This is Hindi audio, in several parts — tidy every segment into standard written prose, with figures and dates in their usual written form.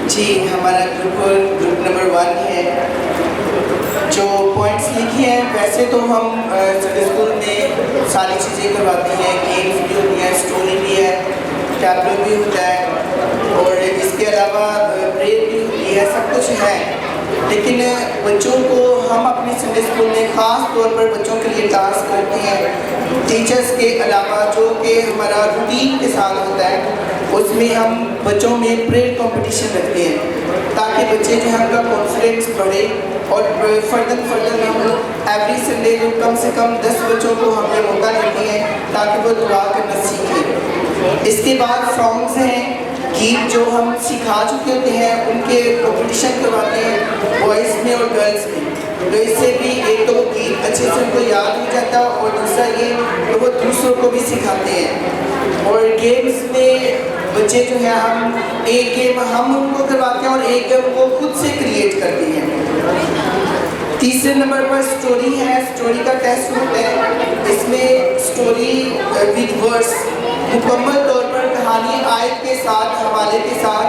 जी, हमारा ग्रुप नंबर 1 है। जो पॉइंट्स लिखे हैं वैसे तो हम संडे स्कूल में सारी चीज़ें करवाती हैं, गेम्स भी होती हैं, स्टोरी भी है, टैबलो भी होता है और इसके अलावा प्रेयर भी होती है, सब कुछ है। लेकिन बच्चों को हम अपने संडे स्कूल में ख़ास तौर पर बच्चों के लिए टास्क करते हैं टीचर्स के अलावा, जो कि हमारा रूटीन के साथ होता है। उसमें हम बच्चों में प्रेयर कंपटीशन रखते हैं ताकि बच्चे जो है उनका कॉन्फिडेंस बढ़े और फर्दर हम एवरी संडे को कम से कम 10 बच्चों को हम ये मौका देते हैं ताकि वो दुआ करना सीखें। इसके बाद सॉन्ग्स हैं, गीत जो हम सिखा चुके होते हैं उनके कंपटीशन करवाते हैं बॉयज़ में और गर्ल्स में। तो इससे भी एक तो वो गीत अच्छे से उनको याद हो जाता और दूसरा ये तो वो दूसरों को भी सिखाते हैं। और गेम्स में बच्चे जो है हम एक गेम हम उनको करवाते हैं और एक गेम वो खुद से क्रिएट करती हैं। तीसरे नंबर पर स्टोरी है, स्टोरी का टेस्ट होता है। इसमें स्टोरी विद वर्ड्स, मुकम्मल तौर पर कहानी आयत के साथ, हवाले के साथ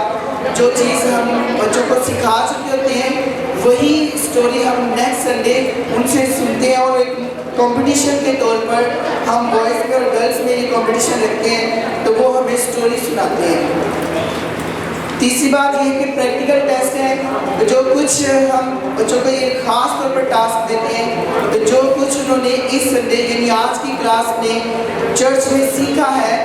जो चीज़ हम बच्चों को सिखा चुके होते हैं वही स्टोरी हम नेक्स्ट संडे उनसे सुनते हैं और एक कंपटीशन के तौर पर हम बॉयज़ में और गर्ल्स में ये कंपटीशन रखते हैं तो वो हमें स्टोरी सुनाते हैं। तीसरी बात ये है कि प्रैक्टिकल टेस्ट है, तो जो कुछ हम बच्चों को ये ख़ास तौर पर टास्क देते हैं तो जो कुछ उन्होंने इस संडे यानी आज की क्लास में चर्च में सीखा है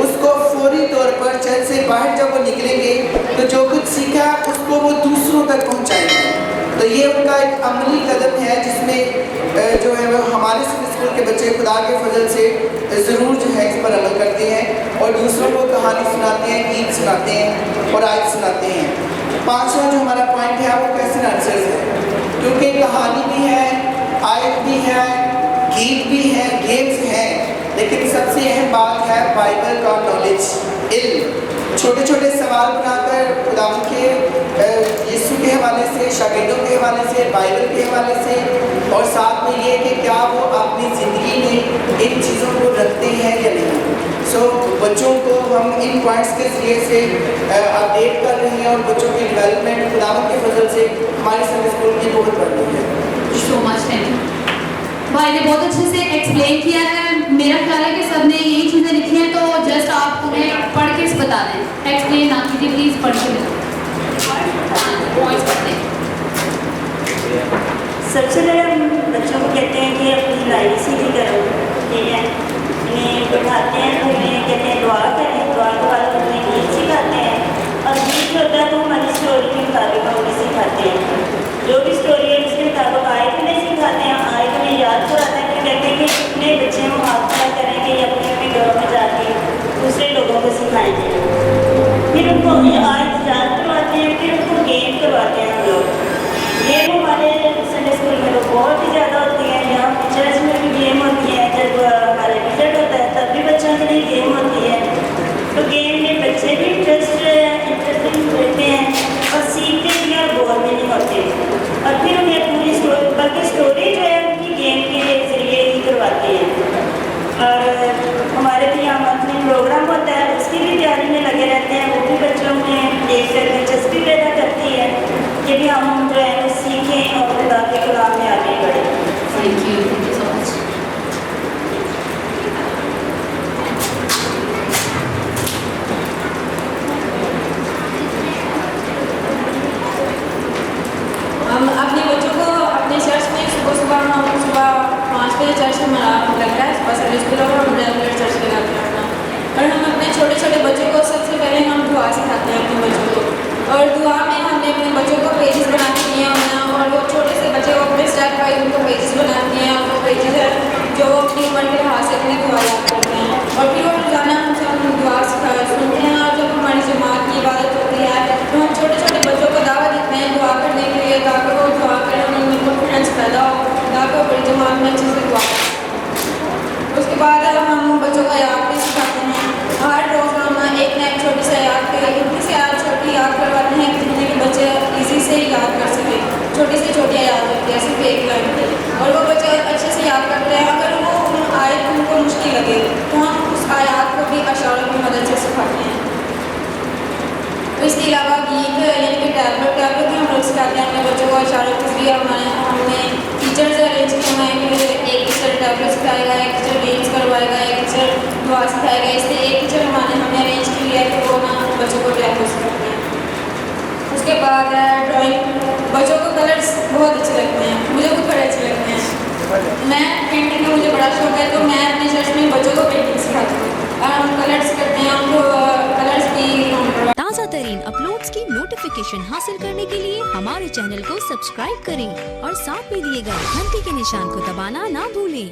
उसको फौरी तौर पर चर्च से बाहर जब वो निकलेंगे तो जो कुछ सीखा है उसको वो दूसरों तक पहुँचाएंगे। तो ये उनका एक अमली कदम है जिसमें जो है वो हमारे स्कूल के बच्चे खुदा के फजल से ज़रूर जो है इस पर अमल करते हैं और दूसरों को कहानी सुनाते हैं, गीत सुनाते हैं और आयत सुनाते हैं। पांचवा जो हमारा पॉइंट है वो क्वेश्चन आंसर्स है, क्योंकि कहानी भी है, आयत भी है, गीत भी है, गेम्स हैं, लेकिन सबसे अहम बात है बाइबल का नॉलेज, इल्म। छोटे छोटे सवाल बनाकर खुदा के यीशु के हवाले से, शागिर्दों के हवाले से, बाइबल के हवाले से और साथ में ये कि क्या वो अपनी ज़िंदगी में इन चीज़ों को रखते हैं या नहीं। बच्चों को हम इन पॉइंट्स के ज़रिए से अपडेट कर रहे हैं और बच्चों की डेवलपमेंट खुदा के फजल से हमारे संडे स्कूल की बहुत बढ़ रही है। So much, thank you. भाई ने बहुत अच्छे से एक्सप्लेन किया है। मेरा ख्याल है कि सबने यही चीज़ें लिखी हैं, तो जस्ट आप उन्हें पढ़ के बता दें। एक्सप्लेन ना कीजिए प्लीज़, पढ़ के पॉइंट्स पढ़ते हैं। सबसे पहले हम बच्चों को कहते हैं कि अपनी लाइफ सीधी करो, ठीक है। इन्हें बैठाते हैं तो इन्हें कहते हैं दुआ करें, दुआ के बाद उन्हें गीत सिखाते हैं और गीत होता है तो हमारी स्टोरी के मुताबिक हम उन्हें सिखाते हैं। जो भी स्टोरी है उसके मुताबिक आयत उन्हें सिखाते हैं, आयत उन्हें याद कराते हैं। फिर कहते हैं कि अपने बच्चे मुहावरा करेंगे या अपने अपने घरों में जाके दूसरे लोगों को सिखाएंगे। फिर उनको आयत याद करवाते हैं, फिर उनको गेम करवाते हैं हम लोग। गेम हमारे संडे स्कूल में लोग बहुत ही ज़्यादा होती हैं, यहाँ चर्च में भी गेम होती है, जब हमारा रिजल्ट होता है तब भी बच्चों के लिए गेम होती है। तो गेम में बच्चे भी इंटरेस्टिंग रहते हैं और सीखते भी और बोर भी नहीं होते। और फिर उन्हें पूरी स्टोरी, बल्कि स्टोरी जो है उनकी गेम के जरिए ही करवाते हैं। और हमारे भी यहाँ मंथली प्रोग्राम होता है, उसकी भी तैयारी में लगे रहते हैं। वो भी बच्चों में एक दिलचस्पी पैदा करती है कि भी हम जो है वो सीखें और खुदा के कलाम में आगे बढ़ें। Thank you so much. हम अपने बच्चों को अपने चर्च में सुबह हम सुबह 5 बजे चर्च में लगता है, सुबह संडे स्कूल और हम रेगुलर चर्च लगाते हैं अपना। और हम अपने छोटे छोटे बच्चों को सबसे पहले हम दुआ सिखाते हैं अपने बच्चों को। और दुआ में हमने अपने बच्चों को पेजेस बना के दिए हैं और वो छोटे से बच्चे को अपने स्टेप वाइज उनको पेजेस बनाते हैं और वो पेजेस है जो वो अपनी उम्र के लिहाज से अपनी दुआ याद करते हैं। और फिर वो रोज़ाना हमसे हम दुआ सुनते हैं और जब हमारी जमात की इबादत होती है तो हम छोटे छोटे बच्चों को दावा देते हैं दुआ करने के लिए, ताकि वो दुआ करें, उनमें कॉन्फिडेंस पैदा हो, ताकि वो बड़ी जमात में अच्छे से दुआ करें। उसके बाद हम बच्चों को याद भी सिखाते हैं। हर रोज़ हम एक ना एक छोटी सी याद के छोटी याद करवाते हैं जितने कि बच्चे इजी से याद कर सके, छोटी से छोटी याद होती है सिर्फ एक लाइन की, और वो बच्चे अच्छे से याद करते हैं। अगर वो आयत उनको मुश्किल लगे तो हम उस आयात को भी अशारों की मदद से सिखाते हैं। तो इसके अलावा गीत यानी कि टैबलेट भी हम लोग सिखाते हैं अपने बच्चों को इशारों के जरिए। हमने टीचर्स अरेंज किए हुए हैं कि एक टीचर टैबलेट सिखाएगा, एक टीचर गेम्स करवाएगा, एक टीचर दुआ सिखाएगा। इसलिए एक टीचर हमने अरेंज किया है कि वो ना बच्चों को टैबलेट सिखाते हैं। उसके बाद ड्राइंग, बच्चों को कलर्स बहुत अच्छे लगते हैं, मुझे खुद बड़े अच्छे लगते हैं। मैं पेंटिंग का मुझे बड़ा शौक है, तो मैं अपने चर्च में बच्चों को पेंटिंग सिखाती हूँ और हम कलर्स करते हैं, उनको कलर्स भी हम ताज़ा तरीन अपलोड्स की नोटिफिकेशन हासिल करने के लिए हमारे चैनल को सब्सक्राइब करें और साथ में दिए गए घंटी के निशान को दबाना ना भूलें।